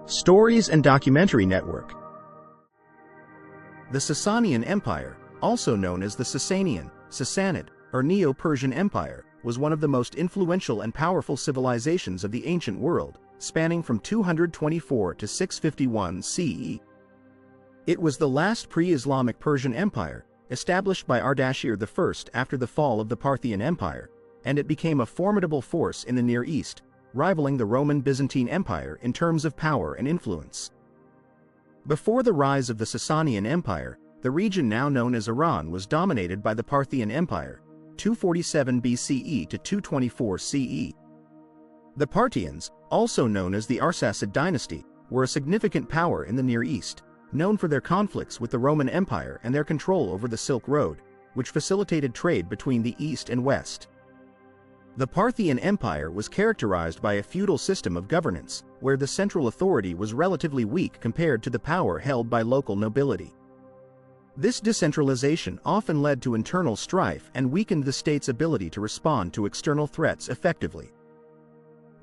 Stories and Documentary Network. The Sasanian Empire, also known as the Sassanid, or Neo-Persian Empire, was one of the most influential and powerful civilizations of the ancient world, spanning from 224 to 651 CE. It was the last pre-Islamic Persian empire, established by Ardashir I after the fall of the Parthian Empire, and it became a formidable force in the Near East, rivaling the Roman-Byzantine Empire in terms of power and influence. Before the rise of the Sasanian Empire, the region now known as Iran was dominated by the Parthian Empire, 247 BCE to 224 CE. The Parthians, also known as the Arsasid dynasty, were a significant power in the Near East, known for their conflicts with the Roman Empire and their control over the Silk Road, which facilitated trade between the East and West. The Parthian Empire was characterized by a feudal system of governance, where the central authority was relatively weak compared to the power held by local nobility. This decentralization often led to internal strife and weakened the state's ability to respond to external threats effectively.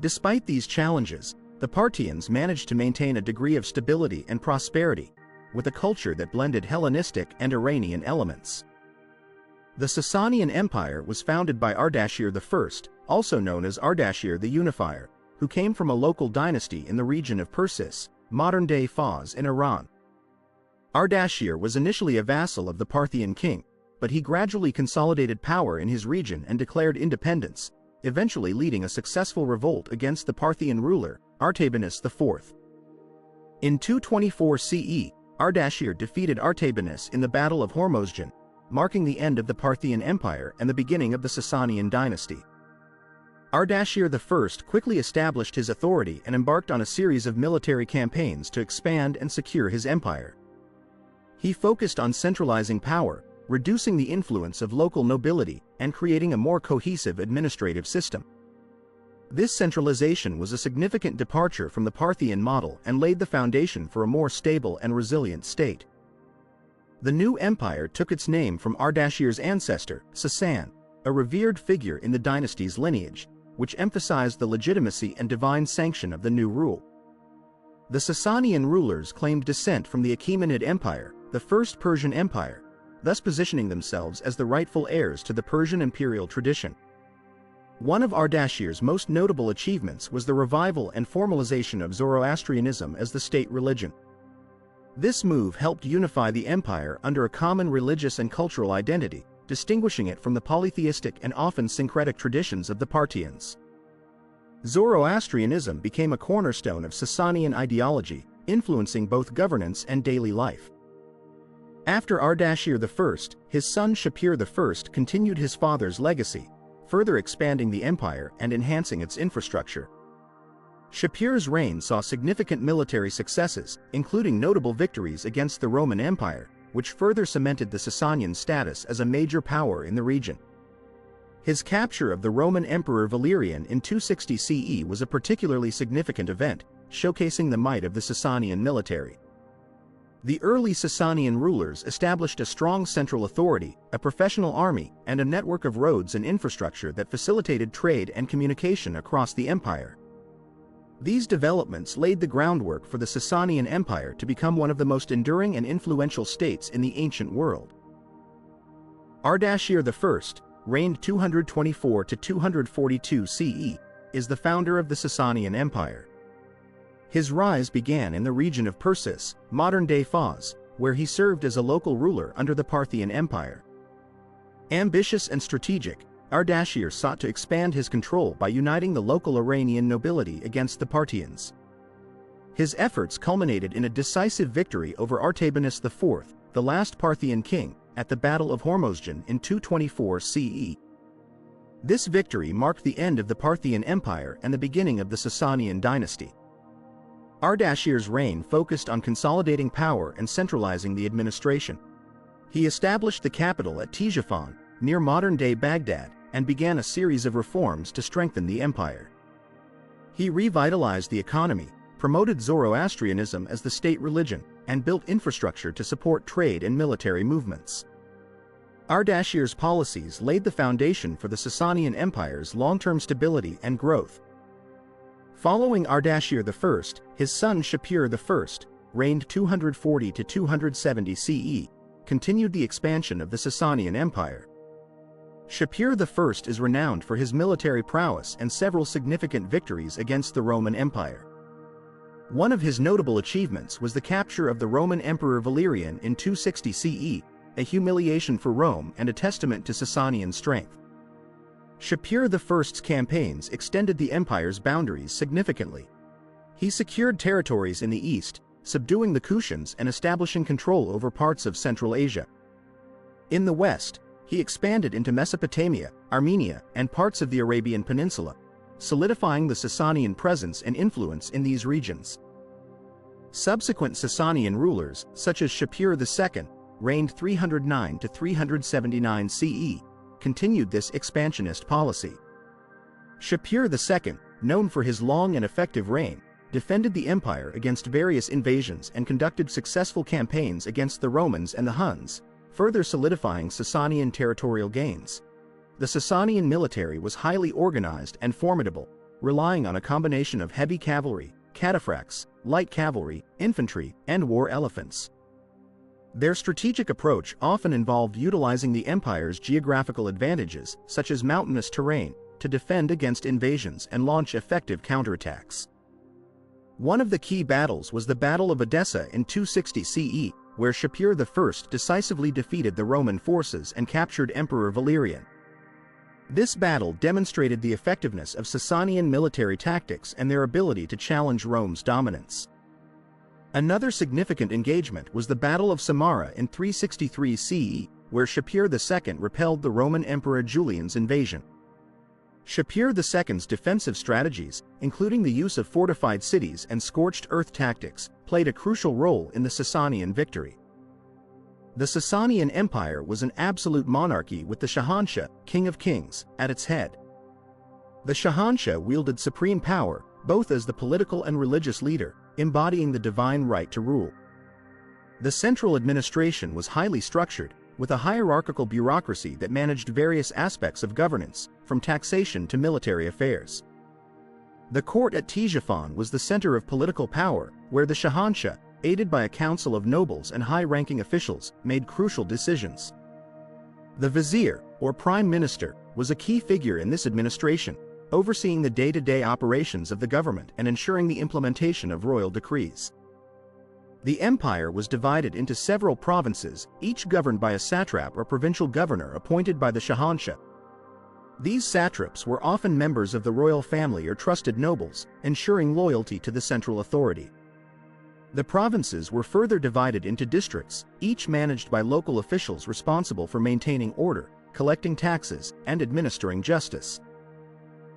Despite these challenges, the Parthians managed to maintain a degree of stability and prosperity, with a culture that blended Hellenistic and Iranian elements. The Sasanian Empire was founded by Ardashir I, also known as Ardashir the Unifier, who came from a local dynasty in the region of Persis, modern-day Fars in Iran. Ardashir was initially a vassal of the Parthian king, but he gradually consolidated power in his region and declared independence, eventually leading a successful revolt against the Parthian ruler, Artabanus IV. In 224 CE, Ardashir defeated Artabanus in the Battle of Hormozgan, marking the end of the Parthian Empire and the beginning of the Sasanian dynasty. Ardashir I quickly established his authority and embarked on a series of military campaigns to expand and secure his empire. He focused on centralizing power, reducing the influence of local nobility, and creating a more cohesive administrative system. This centralization was a significant departure from the Parthian model and laid the foundation for a more stable and resilient state. The new empire took its name from Ardashir's ancestor, Sasan, a revered figure in the dynasty's lineage, which emphasized the legitimacy and divine sanction of the new rule. The Sasanian rulers claimed descent from the Achaemenid Empire, the first Persian empire, thus positioning themselves as the rightful heirs to the Persian imperial tradition. One of Ardashir's most notable achievements was the revival and formalization of Zoroastrianism as the state religion. This move helped unify the empire under a common religious and cultural identity, distinguishing it from the polytheistic and often syncretic traditions of the Parthians. Zoroastrianism became a cornerstone of Sasanian ideology, influencing both governance and daily life. After Ardashir I, his son Shapur I continued his father's legacy, further expanding the empire and enhancing its infrastructure. Shapur's reign saw significant military successes, including notable victories against the Roman Empire, which further cemented the Sasanian status as a major power in the region. His capture of the Roman Emperor Valerian in 260 CE was a particularly significant event, showcasing the might of the Sasanian military. The early Sasanian rulers established a strong central authority, a professional army, and a network of roads and infrastructure that facilitated trade and communication across the empire. These developments laid the groundwork for the Sasanian Empire to become one of the most enduring and influential states in the ancient world. Ardashir I, reigned 224 to 242 CE, is the founder of the Sasanian Empire. His rise began in the region of Persis, modern-day Fars, where he served as a local ruler under the Parthian Empire. Ambitious and strategic, Ardashir sought to expand his control by uniting the local Iranian nobility against the Parthians. His efforts culminated in a decisive victory over Artabanus IV, the last Parthian king, at the Battle of Hormozgan in 224 CE. This victory marked the end of the Parthian Empire and the beginning of the Sasanian dynasty. Ardashir's reign focused on consolidating power and centralizing the administration. He established the capital at Ctesiphon, near modern-day Baghdad, and began a series of reforms to strengthen the empire. He revitalized the economy, promoted Zoroastrianism as the state religion, and built infrastructure to support trade and military movements. Ardashir's policies laid the foundation for the Sasanian Empire's long-term stability and growth. Following Ardashir I, his son Shapur I, reigned 240 to 270 CE, continued the expansion of the Sasanian Empire. Shapur I is renowned for his military prowess and several significant victories against the Roman Empire. One of his notable achievements was the capture of the Roman Emperor Valerian in 260 CE, a humiliation for Rome and a testament to Sasanian strength. Shapur I's campaigns extended the empire's boundaries significantly. He secured territories in the east, subduing the Kushans and establishing control over parts of Central Asia. In the west, he expanded into Mesopotamia, Armenia, and parts of the Arabian Peninsula, solidifying the Sasanian presence and influence in these regions. Subsequent Sasanian rulers, such as Shapur II, reigned 309 to 379 CE, continued this expansionist policy. Shapur II, known for his long and effective reign, defended the empire against various invasions and conducted successful campaigns against the Romans and the Huns, further solidifying Sasanian territorial gains. The Sasanian military was highly organized and formidable, relying on a combination of heavy cavalry, cataphracts, light cavalry, infantry, and war elephants. Their strategic approach often involved utilizing the empire's geographical advantages, such as mountainous terrain, to defend against invasions and launch effective counterattacks. One of the key battles was the Battle of Edessa in 260 CE, where Shapur I decisively defeated the Roman forces and captured Emperor Valerian. This battle demonstrated the effectiveness of Sasanian military tactics and their ability to challenge Rome's dominance. Another significant engagement was the Battle of Samarra in 363 CE, where Shapur II repelled the Roman Emperor Julian's invasion. Shapur II's defensive strategies, including the use of fortified cities and scorched earth tactics, played a crucial role in the Sasanian victory. The Sasanian Empire was an absolute monarchy with the Shahanshah, King of Kings, at its head. The Shahanshah wielded supreme power, both as the political and religious leader, embodying the divine right to rule. The central administration was highly structured, with a hierarchical bureaucracy that managed various aspects of governance, from taxation to military affairs. The court at Ctesiphon was the center of political power, where the Shahanshah, aided by a council of nobles and high-ranking officials, made crucial decisions. The vizier, or prime minister, was a key figure in this administration, overseeing the day-to-day operations of the government and ensuring the implementation of royal decrees. The empire was divided into several provinces, each governed by a satrap or provincial governor appointed by the Shahanshah. These satraps were often members of the royal family or trusted nobles, ensuring loyalty to the central authority. The provinces were further divided into districts, each managed by local officials responsible for maintaining order, collecting taxes, and administering justice.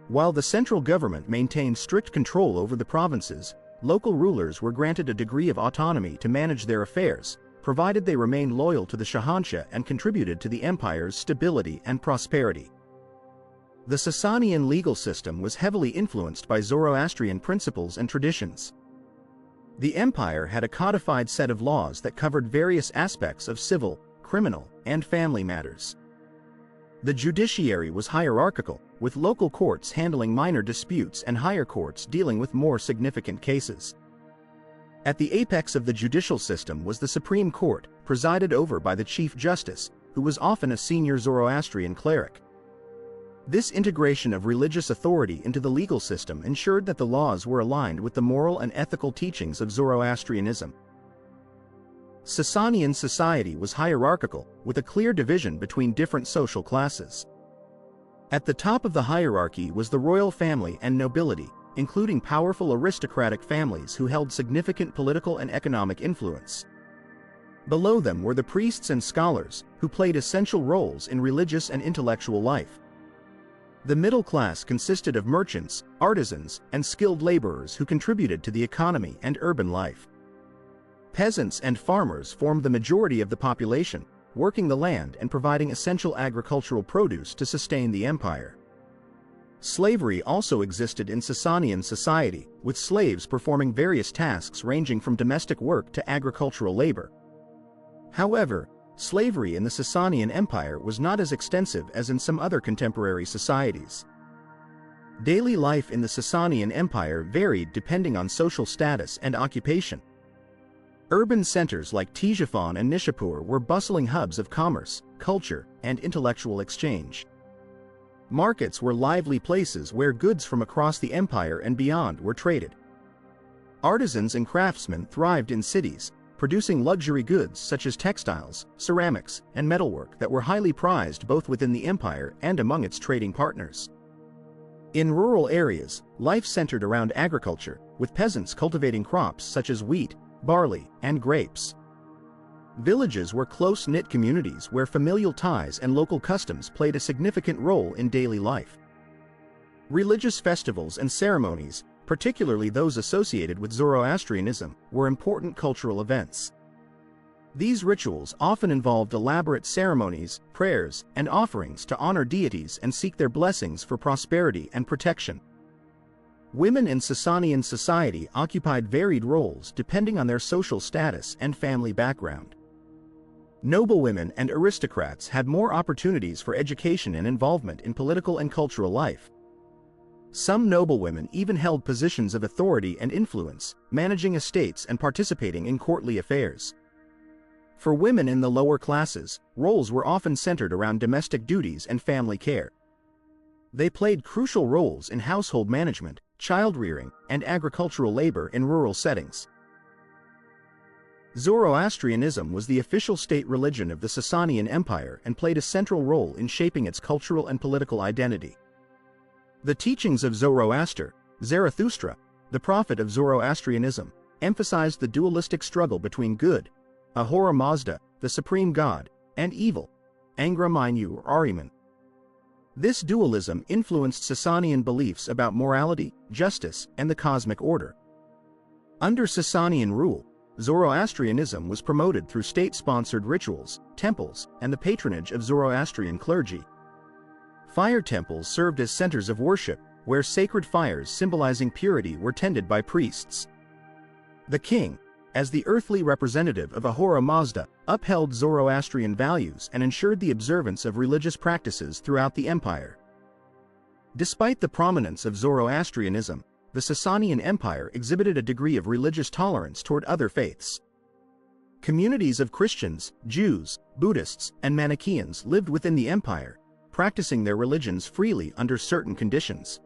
While the central government maintained strict control over the provinces, local rulers were granted a degree of autonomy to manage their affairs, provided they remained loyal to the Shahanshah and contributed to the empire's stability and prosperity. The Sasanian legal system was heavily influenced by Zoroastrian principles and traditions. The empire had a codified set of laws that covered various aspects of civil, criminal, and family matters. The judiciary was hierarchical, with local courts handling minor disputes and higher courts dealing with more significant cases. At the apex of the judicial system was the Supreme Court, presided over by the Chief Justice, who was often a senior Zoroastrian cleric. This integration of religious authority into the legal system ensured that the laws were aligned with the moral and ethical teachings of Zoroastrianism. Sasanian society was hierarchical, with a clear division between different social classes. At the top of the hierarchy was the royal family and nobility, including powerful aristocratic families who held significant political and economic influence. Below them were the priests and scholars, who played essential roles in religious and intellectual life. The middle class consisted of merchants, artisans, and skilled laborers who contributed to the economy and urban life. Peasants and farmers formed the majority of the population, working the land and providing essential agricultural produce to sustain the empire. Slavery also existed in Sasanian society, with slaves performing various tasks ranging from domestic work to agricultural labor. However, slavery in the Sasanian Empire was not as extensive as in some other contemporary societies. Daily life in the Sasanian Empire varied depending on social status and occupation. Urban centers like Ctesiphon and Nishapur were bustling hubs of commerce, culture, and intellectual exchange. Markets were lively places where goods from across the empire and beyond were traded. Artisans and craftsmen thrived in cities, producing luxury goods such as textiles, ceramics, and metalwork that were highly prized both within the empire and among its trading partners. In rural areas, life centered around agriculture, with peasants cultivating crops such as wheat, barley, and grapes. Villages were close-knit communities where familial ties and local customs played a significant role in daily life. Religious festivals and ceremonies, particularly those associated with Zoroastrianism, were important cultural events. These rituals often involved elaborate ceremonies, prayers, and offerings to honor deities and seek their blessings for prosperity and protection. Women in Sasanian society occupied varied roles depending on their social status and family background. Noblewomen and aristocrats had more opportunities for education and involvement in political and cultural life. Some noblewomen even held positions of authority and influence, managing estates and participating in courtly affairs. For women in the lower classes, roles were often centered around domestic duties and family care. They played crucial roles in household management, child-rearing, and agricultural labor in rural settings. Zoroastrianism was the official state religion of the Sasanian Empire and played a central role in shaping its cultural and political identity. The teachings of Zoroaster, Zarathustra, the prophet of Zoroastrianism, emphasized the dualistic struggle between good, Ahura Mazda, the supreme god, and evil, Angra Mainyu or Ahriman. This dualism influenced Sasanian beliefs about morality, justice, and the cosmic order. Under Sasanian rule, Zoroastrianism was promoted through state-sponsored rituals, temples, and the patronage of Zoroastrian clergy. Fire temples served as centers of worship, where sacred fires symbolizing purity were tended by priests. The king, as the earthly representative of Ahura Mazda, upheld Zoroastrian values and ensured the observance of religious practices throughout the empire. Despite the prominence of Zoroastrianism, the Sasanian Empire exhibited a degree of religious tolerance toward other faiths. Communities of Christians, Jews, Buddhists, and Manichaeans lived within the empire, practicing their religions freely under certain conditions.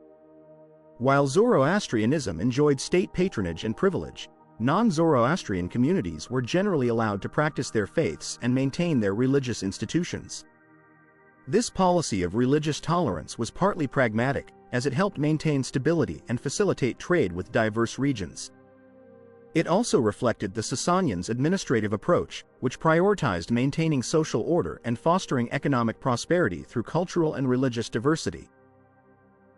While Zoroastrianism enjoyed state patronage and privilege, non-Zoroastrian communities were generally allowed to practice their faiths and maintain their religious institutions. This policy of religious tolerance was partly pragmatic, as it helped maintain stability and facilitate trade with diverse regions. It also reflected the Sasanians' administrative approach, which prioritized maintaining social order and fostering economic prosperity through cultural and religious diversity.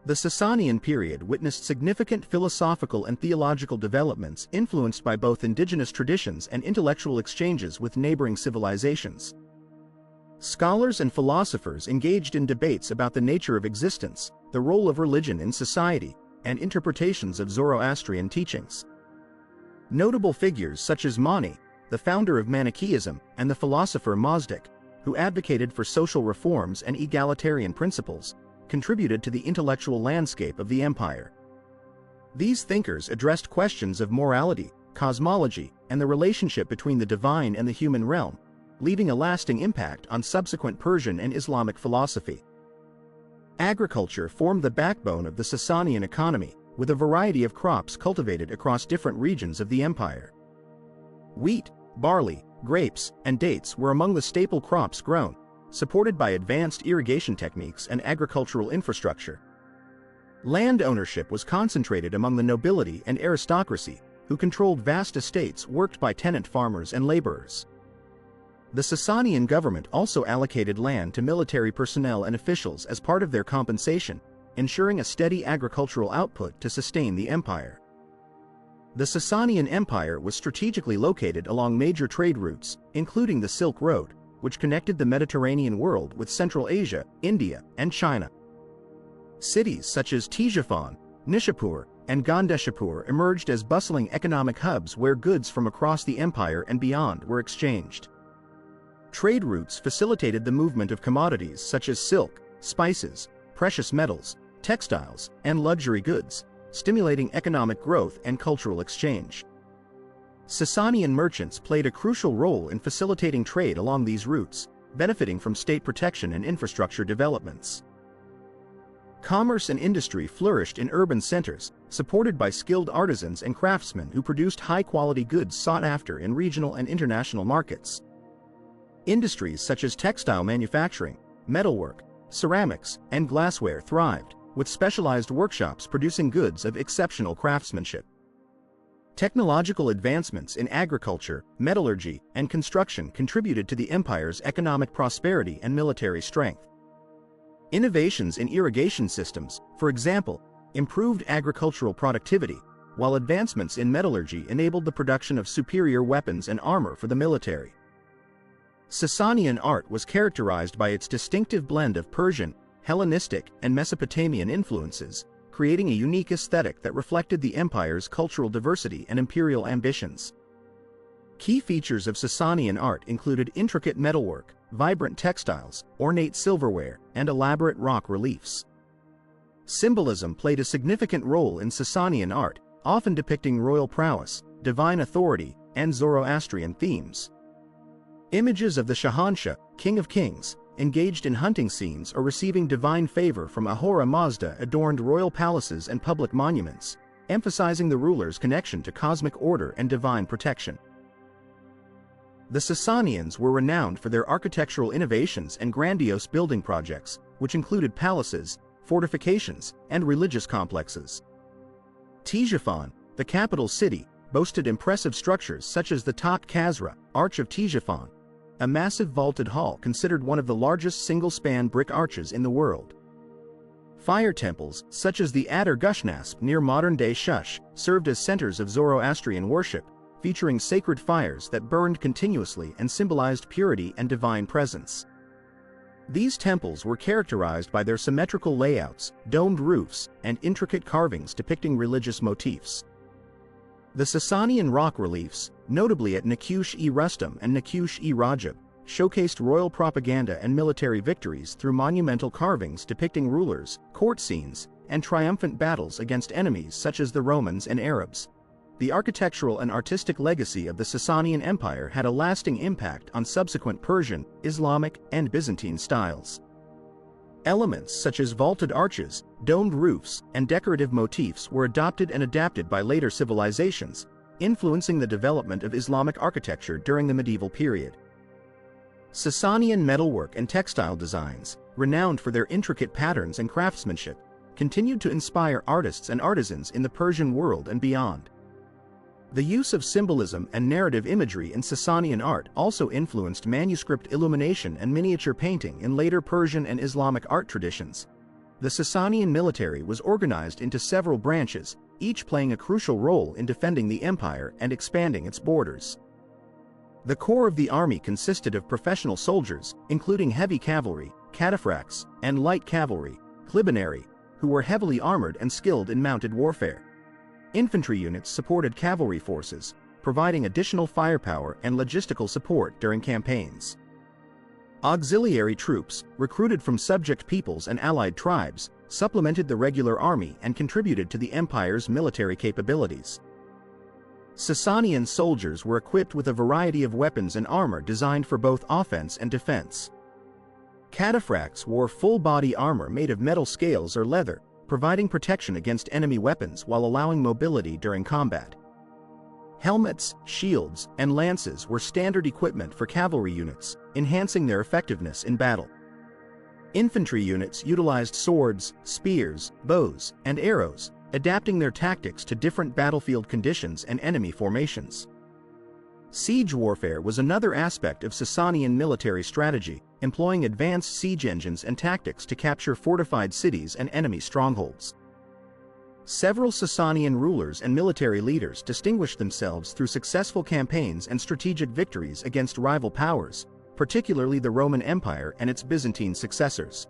The Sasanian period witnessed significant philosophical and theological developments influenced by both indigenous traditions and intellectual exchanges with neighboring civilizations. Scholars and philosophers engaged in debates about the nature of existence, the role of religion in society, and interpretations of Zoroastrian teachings. Notable figures such as Mani, the founder of Manichaeism, and the philosopher Mazdak, who advocated for social reforms and egalitarian principles, contributed to the intellectual landscape of the empire. These thinkers addressed questions of morality, cosmology, and the relationship between the divine and the human realm, leaving a lasting impact on subsequent Persian and Islamic philosophy. Agriculture formed the backbone of the Sasanian economy, with a variety of crops cultivated across different regions of the empire. Wheat, barley, grapes, and dates were among the staple crops grown, supported by advanced irrigation techniques and agricultural infrastructure. Land ownership was concentrated among the nobility and aristocracy, who controlled vast estates worked by tenant farmers and laborers. The Sasanian government also allocated land to military personnel and officials as part of their compensation, ensuring a steady agricultural output to sustain the empire. The Sasanian Empire was strategically located along major trade routes, including the Silk Road, which connected the Mediterranean world with Central Asia, India, and China. Cities such as Ctesiphon, Nishapur, and Gandeshapur emerged as bustling economic hubs where goods from across the empire and beyond were exchanged. Trade routes facilitated the movement of commodities such as silk, spices, precious metals, textiles, and luxury goods, stimulating economic growth and cultural exchange. Sasanian merchants played a crucial role in facilitating trade along these routes, benefiting from state protection and infrastructure developments. Commerce and industry flourished in urban centers, supported by skilled artisans and craftsmen who produced high-quality goods sought after in regional and international markets. Industries such as textile manufacturing, metalwork, ceramics, and glassware thrived, with specialized workshops producing goods of exceptional craftsmanship. Technological advancements in agriculture, metallurgy, and construction contributed to the empire's economic prosperity and military strength. Innovations in irrigation systems, for example, improved agricultural productivity, while advancements in metallurgy enabled the production of superior weapons and armor for the military. Sasanian art was characterized by its distinctive blend of Persian, Hellenistic, and Mesopotamian influences, creating a unique aesthetic that reflected the empire's cultural diversity and imperial ambitions. Key features of Sasanian art included intricate metalwork, vibrant textiles, ornate silverware, and elaborate rock reliefs. Symbolism played a significant role in Sasanian art, often depicting royal prowess, divine authority, and Zoroastrian themes. Images of the Shahanshah, King of Kings, engaged in hunting scenes or receiving divine favor from Ahura Mazda adorned royal palaces and public monuments, emphasizing the ruler's connection to cosmic order and divine protection. The Sasanians were renowned for their architectural innovations and grandiose building projects, which included palaces, fortifications, and religious complexes. Ctesiphon, the capital city, boasted impressive structures such as the Tak Khazra, Arch of Ctesiphon, a massive vaulted hall considered one of the largest single-span brick arches in the world. Fire temples, such as the Adur-Gushnasp near modern-day Shush, served as centers of Zoroastrian worship, featuring sacred fires that burned continuously and symbolized purity and divine presence. These temples were characterized by their symmetrical layouts, domed roofs, and intricate carvings depicting religious motifs. The Sasanian rock reliefs, notably at Nakush-e-Rustam and Nakush-e-Rajab, showcased royal propaganda and military victories through monumental carvings depicting rulers, court scenes, and triumphant battles against enemies such as the Romans and Arabs. The architectural and artistic legacy of the Sasanian Empire had a lasting impact on subsequent Persian, Islamic, and Byzantine styles. Elements such as vaulted arches, domed roofs, and decorative motifs were adopted and adapted by later civilizations, influencing the development of Islamic architecture during the medieval period. Sasanian metalwork and textile designs, renowned for their intricate patterns and craftsmanship, continued to inspire artists and artisans in the Persian world and beyond. The use of symbolism and narrative imagery in Sasanian art also influenced manuscript illumination and miniature painting in later Persian and Islamic art traditions. The Sasanian military was organized into several branches, each playing a crucial role in defending the empire and expanding its borders. The core of the army consisted of professional soldiers, including heavy cavalry, cataphracts, and light cavalry, klibinari, who were heavily armored and skilled in mounted warfare. Infantry units supported cavalry forces, providing additional firepower and logistical support during campaigns. Auxiliary troops, recruited from subject peoples and allied tribes, supplemented the regular army and contributed to the empire's military capabilities. Sasanian soldiers were equipped with a variety of weapons and armor designed for both offense and defense. Cataphracts wore full-body armor made of metal scales or leather, providing protection against enemy weapons while allowing mobility during combat. Helmets, shields, and lances were standard equipment for cavalry units, enhancing their effectiveness in battle. Infantry units utilized swords, spears, bows, and arrows, adapting their tactics to different battlefield conditions and enemy formations. Siege warfare was another aspect of Sasanian military strategy, employing advanced siege engines and tactics to capture fortified cities and enemy strongholds. Several Sasanian rulers and military leaders distinguished themselves through successful campaigns and strategic victories against rival powers, particularly the Roman Empire and its Byzantine successors.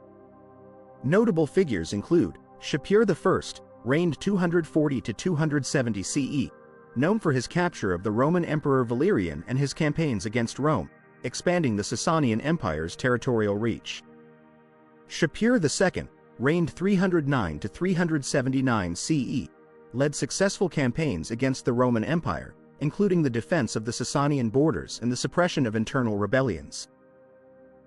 Notable figures include Shapur I, reigned 240 to 270 CE, known for his capture of the Roman Emperor Valerian and his campaigns against Rome, expanding the Sasanian Empire's territorial reach. Shapur II, reigned 309 to 379 CE, led successful campaigns against the Roman Empire, including the defense of the Sasanian borders and the suppression of internal rebellions.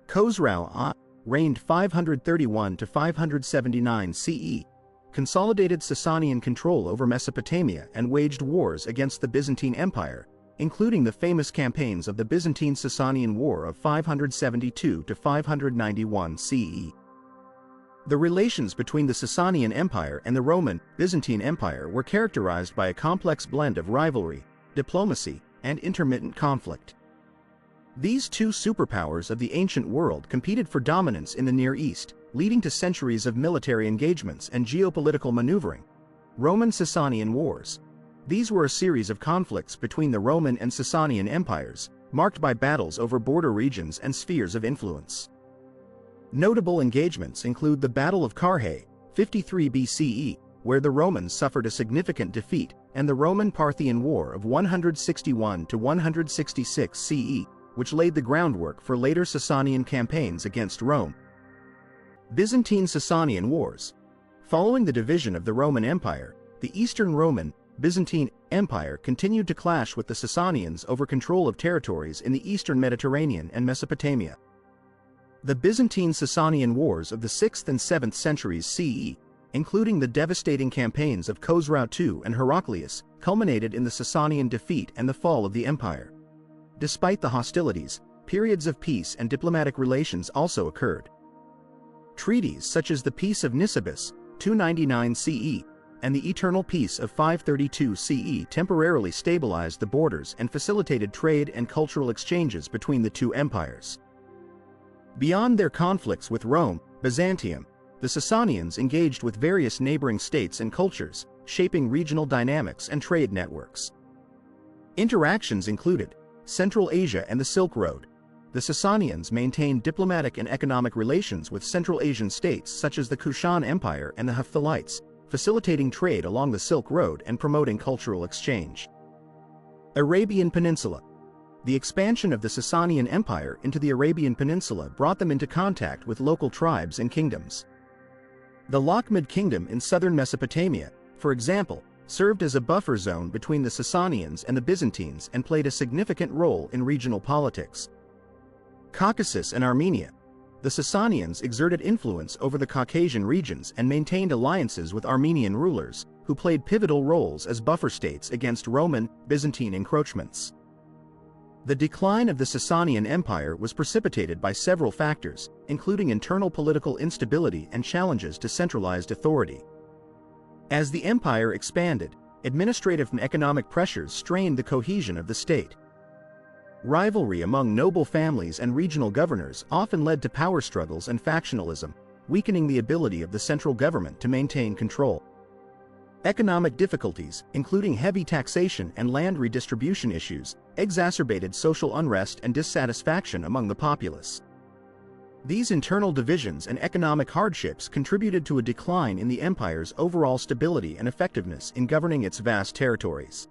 Khosrau I reigned 531 to 579 CE, consolidated Sasanian control over Mesopotamia and waged wars against the Byzantine Empire, including the famous campaigns of the Byzantine-Sasanian War of 572 to 591 CE. The relations between the Sasanian Empire and the Roman-Byzantine Empire were characterized by a complex blend of rivalry, diplomacy, and intermittent conflict. These two superpowers of the ancient world competed for dominance in the Near East, leading to centuries of military engagements and geopolitical maneuvering. Roman-Sasanian Wars. These were a series of conflicts between the Roman and Sasanian empires, marked by battles over border regions and spheres of influence. Notable engagements include the Battle of Carrhae, 53 BCE, where the Romans suffered a significant defeat, and the Roman-Parthian War of 161 to 166 CE, which laid the groundwork for later Sasanian campaigns against Rome. Byzantine-Sasanian Wars. Following the division of the Roman Empire, the Eastern Roman-Byzantine Empire continued to clash with the Sasanians over control of territories in the eastern Mediterranean and Mesopotamia. The Byzantine-Sasanian Wars of the 6th and 7th centuries CE, including the devastating campaigns of Khosrau II and Heraclius, culminated in the Sasanian defeat and the fall of the empire. Despite the hostilities, periods of peace and diplomatic relations also occurred. Treaties such as the Peace of Nisibis, 299 CE, and the Eternal Peace of 532 CE temporarily stabilized the borders and facilitated trade and cultural exchanges between the two empires. Beyond their conflicts with Rome, Byzantium, the Sasanians engaged with various neighboring states and cultures, shaping regional dynamics and trade networks. Interactions included Central Asia and the Silk Road. The Sasanians maintained diplomatic and economic relations with Central Asian states such as the Kushan Empire and the Hephthalites, facilitating trade along the Silk Road and promoting cultural exchange. Arabian Peninsula. The expansion of the Sasanian Empire into the Arabian Peninsula brought them into contact with local tribes and kingdoms. The Lakhmid Kingdom in southern Mesopotamia, for example, served as a buffer zone between the Sasanians and the Byzantines and played a significant role in regional politics. Caucasus and Armenia. The Sasanians exerted influence over the Caucasian regions and maintained alliances with Armenian rulers, who played pivotal roles as buffer states against Roman-Byzantine encroachments. The decline of the Sasanian Empire was precipitated by several factors, including internal political instability and challenges to centralized authority. As the empire expanded, administrative and economic pressures strained the cohesion of the state. Rivalry among noble families and regional governors often led to power struggles and factionalism, weakening the ability of the central government to maintain control. Economic difficulties, including heavy taxation and land redistribution issues, exacerbated social unrest and dissatisfaction among the populace. These internal divisions and economic hardships contributed to a decline in the empire's overall stability and effectiveness in governing its vast territories.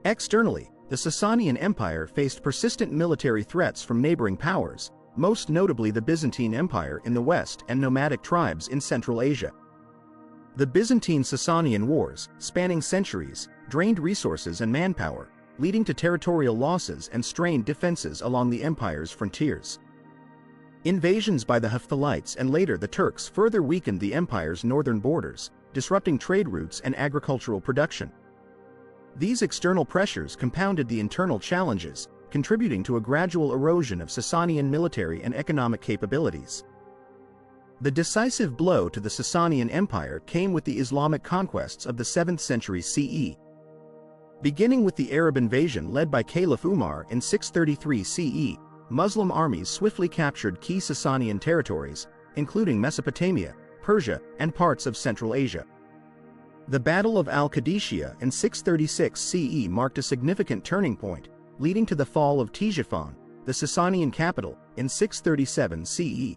Externally, the Sasanian Empire faced persistent military threats from neighboring powers, most notably the Byzantine Empire in the west and nomadic tribes in Central Asia. The Byzantine-Sasanian Wars, spanning centuries, drained resources and manpower, leading to territorial losses and strained defenses along the empire's frontiers. Invasions by the Hephthalites and later the Turks further weakened the empire's northern borders, disrupting trade routes and agricultural production. These external pressures compounded the internal challenges, contributing to a gradual erosion of Sasanian military and economic capabilities. The decisive blow to the Sasanian Empire came with the Islamic conquests of the 7th century CE. Beginning with the Arab invasion led by Caliph Umar in 633 CE, Muslim armies swiftly captured key Sasanian territories, including Mesopotamia, Persia, and parts of Central Asia. The Battle of Al-Qadisiyah in 636 CE marked a significant turning point, leading to the fall of Ctesiphon, the Sasanian capital, in 637 CE.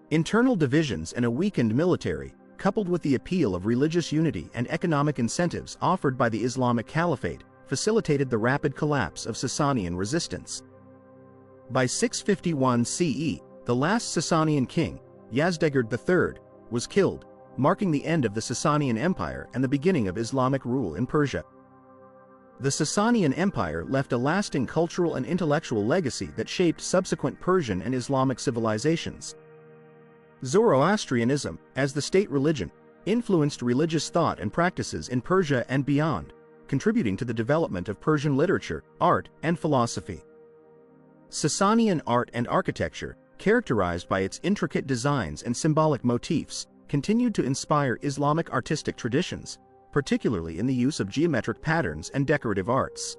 Internal divisions and a weakened military, coupled with the appeal of religious unity and economic incentives offered by the Islamic Caliphate, facilitated the rapid collapse of Sasanian resistance. By 651 CE, the last Sasanian king, Yazdegerd III, was killed, marking the end of the Sasanian Empire and the beginning of Islamic rule in Persia. The Sasanian Empire left a lasting cultural and intellectual legacy that shaped subsequent Persian and Islamic civilizations. Zoroastrianism, as the state religion, influenced religious thought and practices in Persia and beyond, contributing to the development of Persian literature, art, and philosophy. Sasanian art and architecture, characterized by its intricate designs and symbolic motifs, continued to inspire Islamic artistic traditions, particularly in the use of geometric patterns and decorative arts.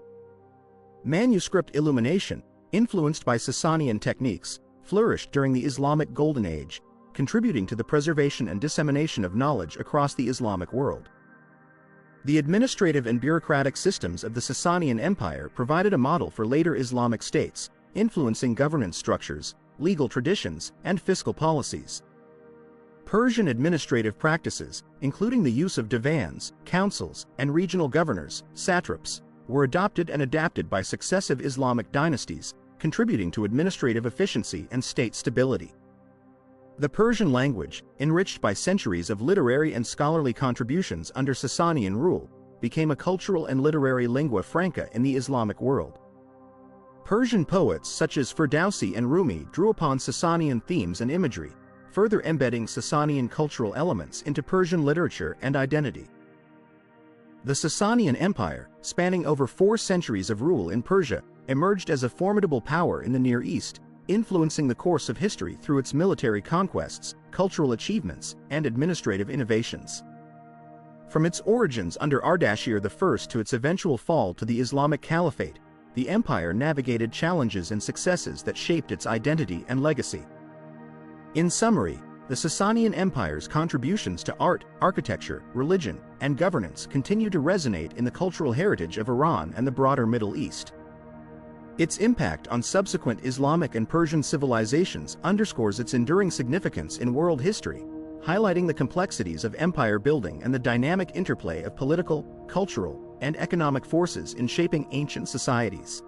Manuscript illumination, influenced by Sasanian techniques, flourished during the Islamic Golden Age, contributing to the preservation and dissemination of knowledge across the Islamic world. The administrative and bureaucratic systems of the Sasanian Empire provided a model for later Islamic states, influencing governance structures, legal traditions, and fiscal policies. Persian administrative practices, including the use of divans, councils, and regional governors, satraps, were adopted and adapted by successive Islamic dynasties, contributing to administrative efficiency and state stability. The Persian language, enriched by centuries of literary and scholarly contributions under Sasanian rule, became a cultural and literary lingua franca in the Islamic world. Persian poets such as Ferdowsi and Rumi drew upon Sasanian themes and imagery, further embedding Sasanian cultural elements into Persian literature and identity. The Sasanian Empire, spanning over 4 centuries of rule in Persia, emerged as a formidable power in the Near East, influencing the course of history through its military conquests, cultural achievements, and administrative innovations. From its origins under Ardashir I to its eventual fall to the Islamic Caliphate, the empire navigated challenges and successes that shaped its identity and legacy. In summary, the Sasanian Empire's contributions to art, architecture, religion, and governance continue to resonate in the cultural heritage of Iran and the broader Middle East. Its impact on subsequent Islamic and Persian civilizations underscores its enduring significance in world history, highlighting the complexities of empire building and the dynamic interplay of political, cultural, and economic forces in shaping ancient societies.